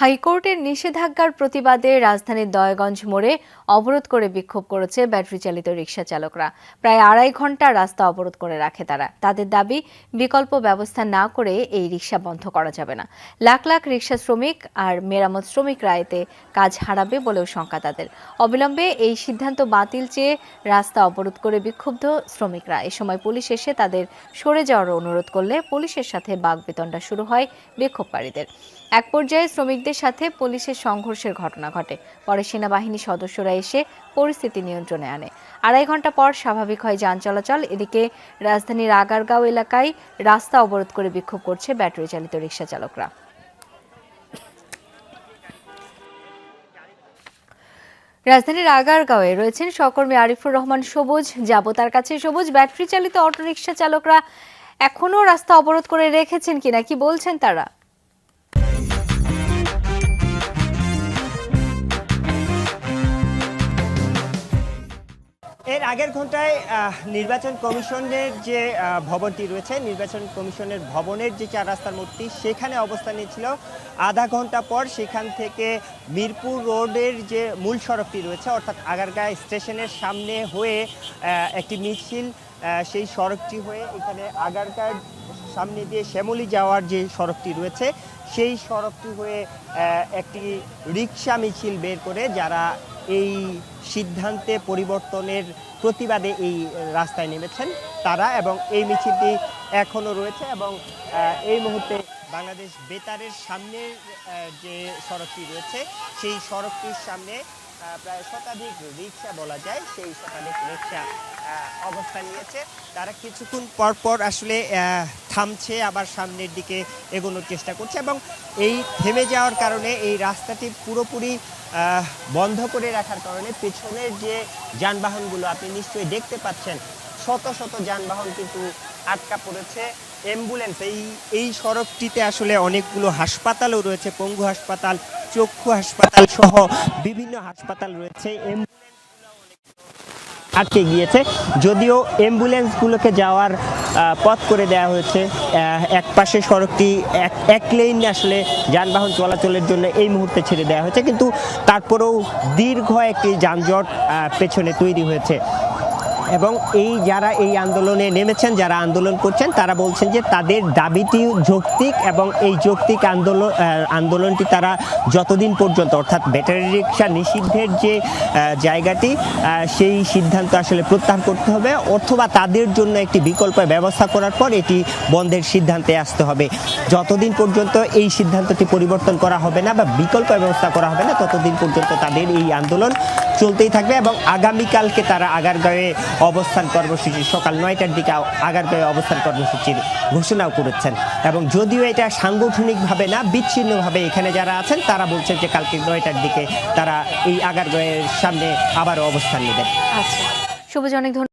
হাইকোর্টের নিষেধাজ্ঞার প্রতিবাদে রাজধানীর দয়াগঞ্জ মোড়ে অবরোধ করে বিক্ষোভ করেছে ব্যাটারি চালিত রিকশা চালকরা। প্রায় 2.5 ঘন্টা রাস্তা অবরোধ করে রাখে তারা। তাদের দাবি, বিকল্প ব্যবস্থা না করে এই রিকশা বন্ধ করা যাবে না। লাখ লাখ রিকশা শ্রমিক আর মেরামত শ্রমিকরা এতে কাজ হারাবে বলেও শঙ্কা তাদের। অবিলম্বে এই সিদ্ধান্ত বাতিল চেয়ে রাস্তা অবরোধ করে বিক্ষুব্ধ শ্রমিকরা। এ সময় পুলিশ এসে তাদের সরে যাওয়ার অনুরোধ করলে পুলিশের সাথে বাকবিতণ্ডা শুরু হয় বিক্ষোভকারীদের। এক পর্যায়ে শ্রমিকদের সাথে পুলিশের সংঘর্ষের ঘটনা ঘটে। পরে সেনাবাহিনী সদস্যরা এসে পরিস্থিতি নিয়ন্ত্রণে আনে। 2.5 ঘন্টা পর স্বাভাবিক হয় যান চলাচল। এদিকে রাজধানীর আগারগাঁও এলাকায় রাস্তা অবরোধ করে বিক্ষোভ করছে ব্যাটারি চালিত রিকশা চালকরা। রাজধানীর আগারগাঁওয়ে রয়েছেন সহকর্মী আরিফুর রহমান সবুজ। যাব তার কাছে। সবুজ, ব্যাটারি চালিত অটোরিকশা চালকরা এখনো রাস্তা অবরোধ করে রেখেছেন কিনা, কি বলছেন তারা? এর আগের ঘন্টায় নির্বাচন কমিশনের যে ভবনটি রয়েছে, নির্বাচন কমিশনের ভবনের যে 4 রাস্তার মোড়টি, সেখানে অবস্থান নিয়েছিল। আধা ঘন্টা পর সেখান থেকে মিরপুর রোডের যে মূল সড়কটি রয়েছে, অর্থাৎ আগারগাঁও স্টেশনের সামনে হয়ে একটি মিছিল, সেই সড়কটি হয়ে এখানে আগারগাঁও সামনে দিয়ে শ্যামলী যাওয়ার যে সড়কটি রয়েছে, সেই সড়কটি হয়ে একটি রিকশা মিছিল বের করে যারা এই সিদ্ধান্তে পরিবর্তনের প্রতিবাদে এই রাস্তায় নেমেছেন তারা, এবং এই মিছিলটি এখনো রয়েছে। এবং এই মুহূর্তে বাংলাদেশ বেতারের সামনে যে সড়কটি রয়েছে, সেই সড়কটির সামনে প্রায় শতাধিক রিকশা বলা যায়, সেই শতাধিক রিকশা অবস্থান নিয়েছে। তারা কিছুক্ষণ পর পর আসলে থামছে, আবার সামনের দিকে এগোনোর চেষ্টা করছে, এবং এই থেমে যাওয়ার কারণে এই রাস্তাটি পুরোপুরি বন্ধ করে রাখার কারণে পেছনের যে যানবাহনগুলো আপনি নিশ্চয়ই দেখতে পাচ্ছেন, শত শত যানবাহন কিন্তু আটকা পড়েছে। অ্যাম্বুলেন্স, এই সড়কটিতে আসলে অনেকগুলো হাসপাতালও রয়েছে, পঙ্গু হাসপাতাল, চক্ষু হাসপাতাল সহ বিভিন্ন হাসপাতাল রয়েছে। আটকে গিয়েছে, যদিও অ্যাম্বুলেন্সগুলোকে যাওয়ার পথ করে দেওয়া হয়েছে। এক পাশে সড়কটি এক লেন আসলে যানবাহন চলাচলের জন্য এই মুহূর্তে ছেড়ে দেওয়া হয়েছে, কিন্তু তারপরেও দীর্ঘ একটি যানজট পেছনে তৈরি হয়েছে। এবং যারা এই আন্দোলনে নেমেছেন, যারা আন্দোলন করছেন, তারা বলছেন যে তাদের দাবিটি যৌক্তিক, এবং এই যৌক্তিক আন্দোলনটি তারা যতদিন পর্যন্ত, অর্থাৎ ব্যাটারি রিকশা নিষিদ্ধের যে জায়গাটি, সেই সিদ্ধান্ত আসলে প্রত্যাহার করতে হবে, অথবা তাদের জন্য একটি বিকল্প ব্যবস্থা করার পর এটি বন্ধের সিদ্ধান্তে আসতে হবে। যতদিন পর্যন্ত এই সিদ্ধান্তটি পরিবর্তন করা হবে না বা বিকল্প ব্যবস্থা করা হবে না, ততদিন পর্যন্ত তাদের এই আন্দোলন চলতেই থাকবে। এবং আগামীকালকে তারা আগারগাঁওয়ে অবস্থান কর্মসূচি, সকাল 9টার দিকে আগারগাঁওয়ে অবস্থান কর্মসূচির ঘোষণাও করেছেন। এবং যদিও এটা সাংগঠনিকভাবে না, বিচ্ছিন্নভাবে এখানে যারা আছেন তারা বলছেন যে কালকে 9টার দিকে তারা এই আগারগাঁওয়ের সামনে আবারও অবস্থান নেবেন। আচ্ছা, সবুজ, অনেক ধন্যবাদ।